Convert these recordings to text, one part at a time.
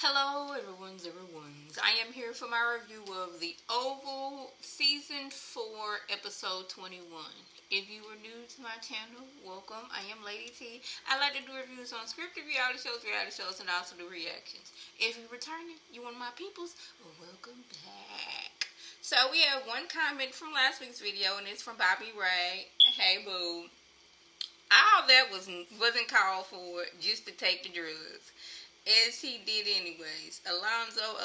Hello, everyone's. I am here for my review of The Oval Season 4, Episode 21. If you are new to my channel, welcome. I am Lady T. I like to do reviews on scripted reality shows, and also do reactions. If you're returning, you're one of my peoples, welcome back. So we have one comment from last week's video, and it's from Bobby Ray. Hey, boo. All that wasn't called for just to take the drugs. As he did anyways. Alonzo.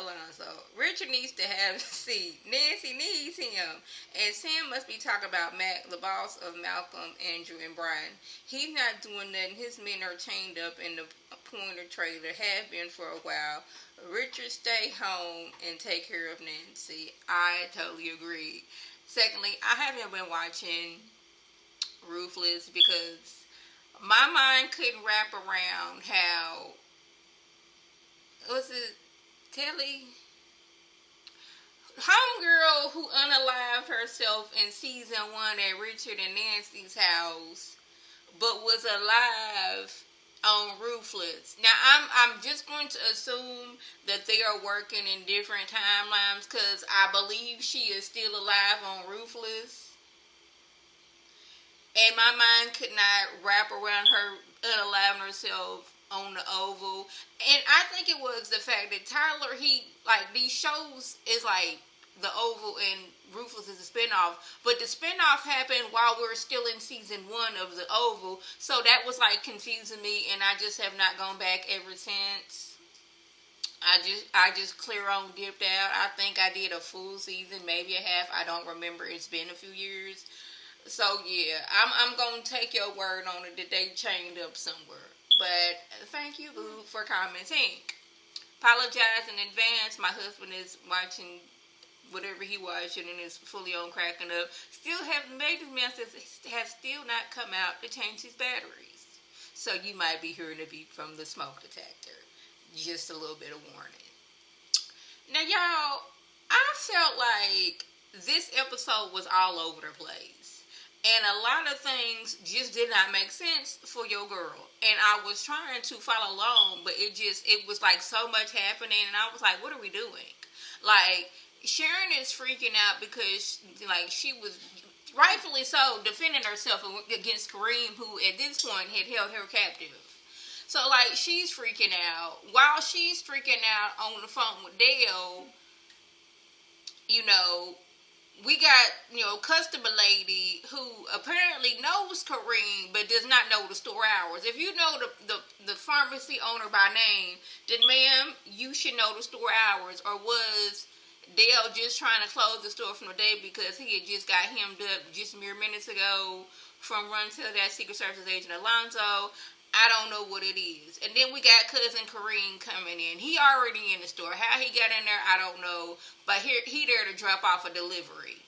Richard needs to have a seat. Nancy needs him. And Sam must be talking about Mac, the boss of Malcolm, Andrew, and Brian. He's not doing nothing. His men are chained up in the Pointer trailer. Have been for a while. Richard, stay home and take care of Nancy. I totally agree. Secondly, I haven't been watching Ruthless because my mind couldn't wrap around how was it Kelly? Homegirl who unalived herself in season 1 at Richard and Nancy's house, but was alive on Ruthless. Now I'm just going to assume that they are working in different timelines because I believe she is still alive on Ruthless. And my mind could not wrap around her unaliving herself on the Oval. And I think it was the fact that Tyler, these shows is like the Oval and Ruthless is a spinoff, but the spinoff happened while we were still in season 1 of the Oval, so that was like confusing me, and I just have not gone back ever since. I just clear on dipped out. I think I did a full season, maybe a half. I don't remember. It's been a few years. So yeah, I'm gonna take your word on it that they chained up somewhere. But thank you, boo, for commenting. Apologize in advance. My husband is watching whatever he watching and is fully on cracking up. Still haven't made his message. Has still not come out to change his batteries. So you might be hearing a beep from the smoke detector. Just a little bit of warning. Now, y'all, I felt like this episode was all over the place. And a lot of things just did not make sense for your girl. And I was trying to follow along, but it was like so much happening. And I was like, what are we doing? Like, Sharon is freaking out because, like, she was rightfully so defending herself against Kareem, who at this point had held her captive. So, like, she's freaking out. While she's freaking out on the phone with Dale, we got, customer lady who apparently knows Kareem but does not know the store hours. If you know the pharmacy owner by name, then ma'am, you should know the store hours. Or was Dale just trying to close the store from the day because he had just got hemmed up just mere minutes ago from run to that Secret Service agent Alonzo? I don't know what it is. And then we got cousin Kareem coming in. He already in the store. How he got in there, I don't know. But he there to drop off a delivery.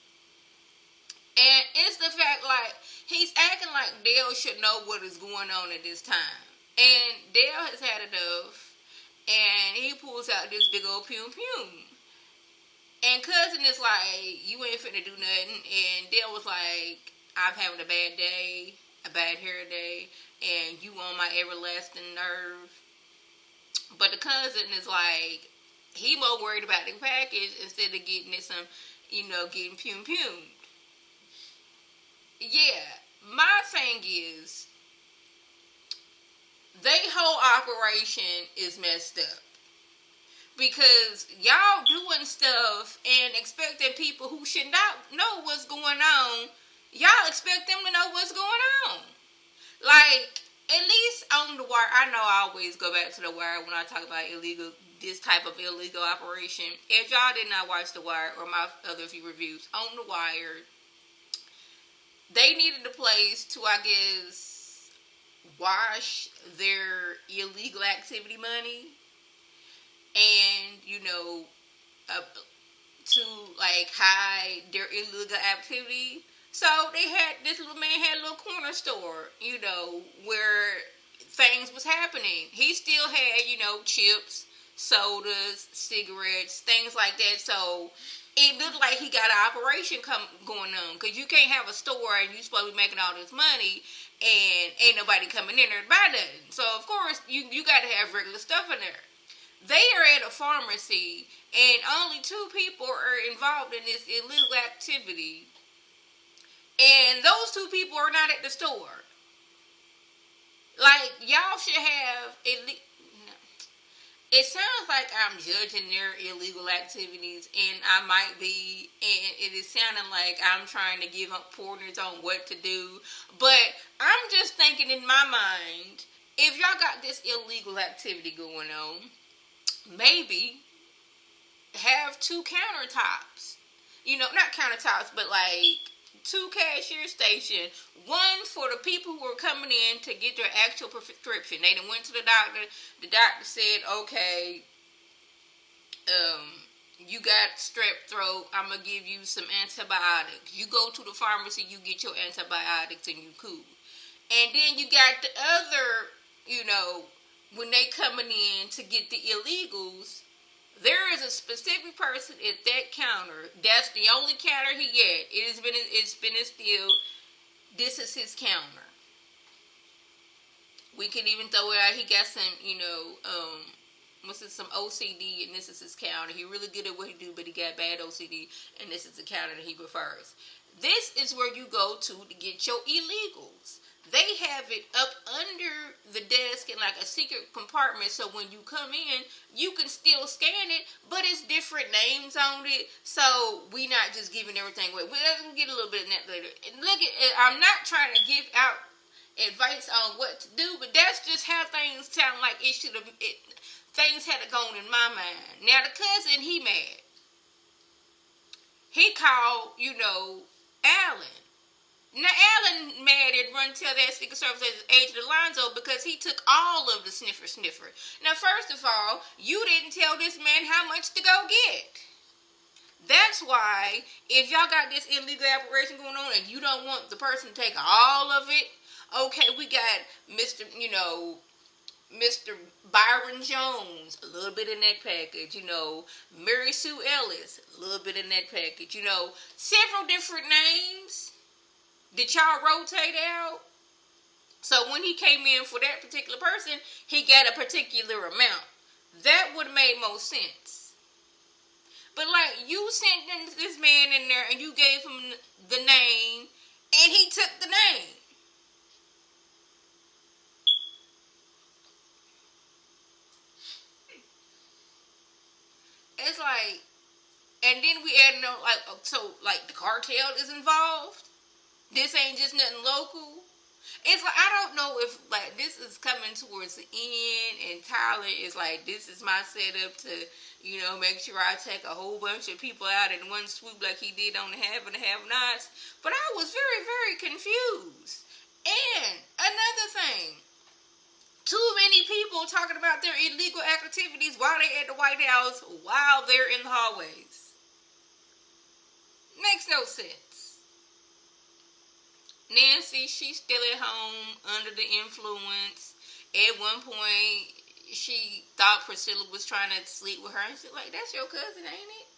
And it's the fact, like, he's acting like Dale should know what is going on at this time. And Dale has had enough. And he pulls out this big old pum. And cousin is like, you ain't finna do nothing. And Dale was like, I'm having a bad day, a bad hair day, and you on my everlasting nerve. But the cousin is like, he more worried about the package instead of getting it some, getting pum. Yeah, my thing is, they whole operation is messed up. Because y'all doing stuff and expecting people who should not know what's going on, y'all expect them to know what's going on. Like, at least on The Wire, I know I always go back to The Wire when I talk about this type of illegal operation. If y'all did not watch The Wire or my other few reviews, on The Wire, they needed a place to, I guess, wash their illegal activity money. And, to, like, hide their illegal activity. So this little man had a little corner store, where things was happening. He still had, chips, sodas, cigarettes, things like that. So it looked like he got an operation going on. Because you can't have a store and you supposed to be making all this money and ain't nobody coming in there to buy nothing. So, of course, you got to have regular stuff in there. They are at a pharmacy, and only two people are involved in this illegal activity, and those two people are not at the store. Like, y'all should have it sounds like I'm judging their illegal activities, and I might be, and it is sounding like I'm trying to give up pointers on what to do. But I'm just thinking in my mind, if y'all got this illegal activity going on, maybe have two countertops. Not countertops, but like two cashier station. One for the people who are coming in to get their actual prescription. They done went to the doctor. The doctor said, okay, you got strep throat. I'm going to give you some antibiotics. You go to the pharmacy, you get your antibiotics, and you cool. And then you got the other, when they coming in to get the illegals, there is a specific person at that counter. That's the only counter he at. It's been instilled. This is his counter. We can even throw it out. He got some, some OCD, and this is his counter. He really good at what he do, but he got bad OCD, and this is the counter that he prefers. This is where you go to get your illegals. They have it up under the desk in like a secret compartment, so when you come in, you can still scan it, but it's different names on it, so we not just giving everything away. We'll get a little bit of that later. And look, I'm not trying to give out advice on what to do, but that's just how things sound like it should have. Things had to go on in my mind. Now the cousin, he mad. He called, Alan. Now, Alan mad and run tell that Secret Service agent Alonzo because he took all of the sniffer. Now, first of all, you didn't tell this man how much to go get. That's why, if y'all got this illegal operation going on and you don't want the person to take all of it, okay, we got Mr. Byron Jones, a little bit in that package, Mary Sue Ellis, a little bit in that package, several different names that y'all rotate out. So when he came in for that particular person, he got a particular amount. That would have made most sense. But like, you sent this man in there and you gave him the name, and he took the name. It's like, and then we add the cartel is involved. This ain't just nothing local. It's like, I don't know if like this is coming towards the end, and Tyler is like, this is my setup to, make sure I take a whole bunch of people out in one swoop like he did on the Have and the Have-Nots. But I was very, very confused. And another thing, too many people talking about their illegal activities while they're at the White House, while they're in the hallways. Makes no sense. Nancy, she's still at home under the influence. At one point, she thought Priscilla was trying to sleep with her. And she's like, that's your cousin, ain't it?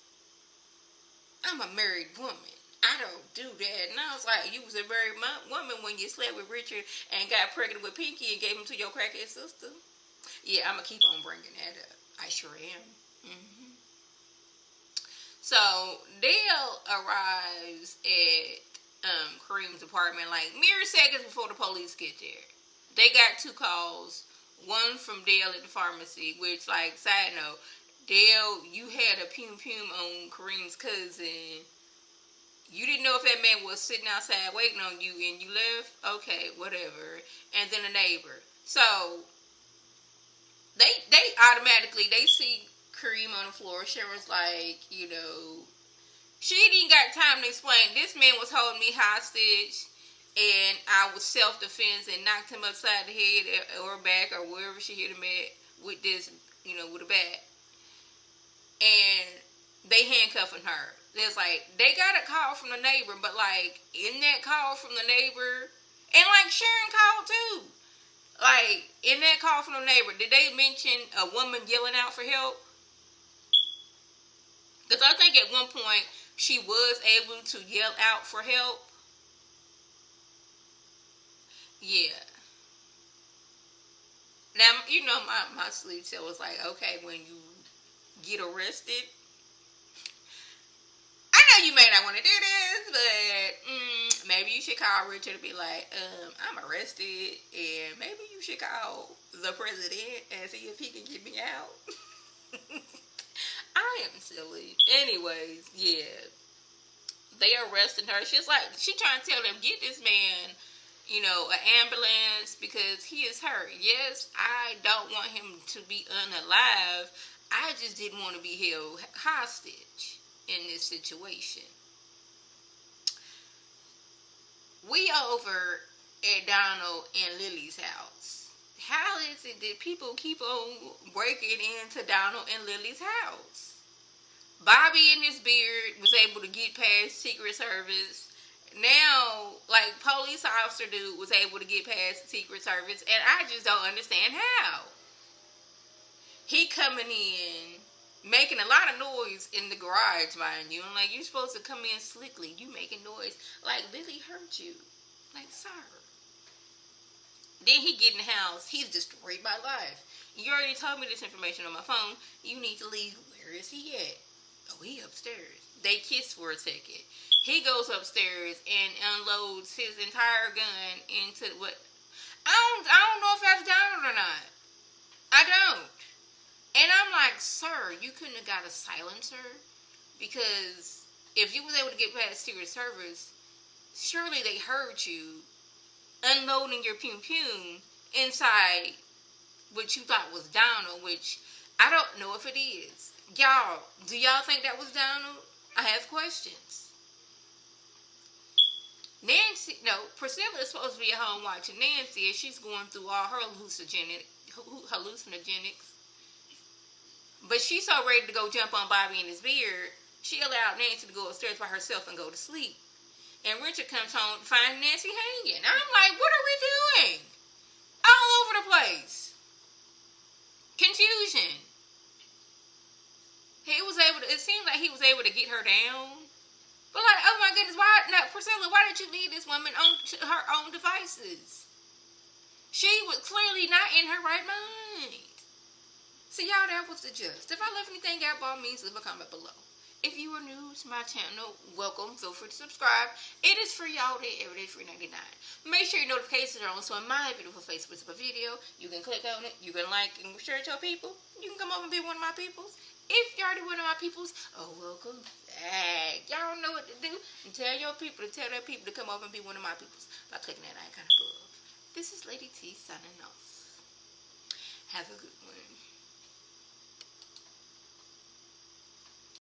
I'm a married woman. I don't do that. And I was like, you was a married woman when you slept with Richard and got pregnant with Pinky and gave him to your crackhead sister. Yeah, I'm going to keep on bringing that up. I sure am. Mm-hmm. So, Dale arrives at Kareem's apartment like mere seconds before the police get there. They got two calls. One from Dale at the pharmacy, which, like, side note, Dale, you had a pum on Kareem's cousin. You didn't know if that man was sitting outside waiting on you and you left? Okay, whatever. And then a neighbor. So, they automatically, they see Kareem on the floor. Sharon's like, she didn't got time to explain. This man was holding me hostage, and I was self-defense and knocked him upside the head or back or wherever she hit him at with this, with a bat. And they handcuffing her. It's like, they got a call from the neighbor, but like, in that call from the neighbor, and like Sharon called too. Like, in that call from the neighbor, did they mention a woman yelling out for help? Because I think at one point, she was able to yell out for help. Yeah. Now, you know, my sleep cell was like, okay, when you get arrested, I know you may not want to do this, but maybe you should call Richard and be like, I'm arrested, and maybe you should call the president and see if he can get me out. I am silly. Anyways, yeah. They arrested her. She's like, she trying to tell them, get this man, you know, an ambulance because he is hurt. Yes, I don't want him to be unalive. I just didn't want to be held hostage in this situation. We over at Donald and Lily's house. How is it that people keep on breaking into Donald and Lily's house? Bobby and his beard was able to get past Secret Service. Now, like, police officer dude was able to get past Secret Service, and I just don't understand how. He coming in, making a lot of noise in the garage, mind you. I'm like, you're supposed to come in slickly. You making noise. Like, Lily hurt you. Like, sir. Then he get in the house. He's destroyed my life. You already told me this information on my phone. You need to leave. Where is he at? Oh, he upstairs. They kiss for a second. He goes upstairs and unloads his entire gun into what? I don't know if that's Donald or not. I don't. And I'm like, sir, you couldn't have got a silencer? Because if you was able to get past Secret Service, surely they heard you unloading your pum inside what you thought was Donald, which I don't know if it is. Y'all, do y'all think that was Donald? I have questions. Nancy, no, Priscilla is supposed to be at home watching Nancy as she's going through all her hallucinogenics. But she's so ready to go jump on Bobby and his beard, she allowed Nancy to go upstairs by herself and go to sleep. And Richard comes home to find Nancy hanging. I'm like, what are we doing? All over the place. Confusion. It seems like he was able to get her down. But like, oh my goodness, Priscilla, why did you leave this woman on to her own devices? She was clearly not in her right mind. So y'all, that was the gist. If I left anything out by means, leave a comment below. If you are new to my channel, welcome. Feel free to subscribe. It is free all day, every day, free 99. Make sure your notifications are on so when my beautiful face puts up a video, you can click on it, you can like and share it to your people. You can come over and be one of my peoples. If you're already one of my peoples, oh, welcome back. Y'all know what to do. And tell your people to tell their people to come over and be one of my peoples by clicking that icon above. This is Lady T signing off. Have a good one.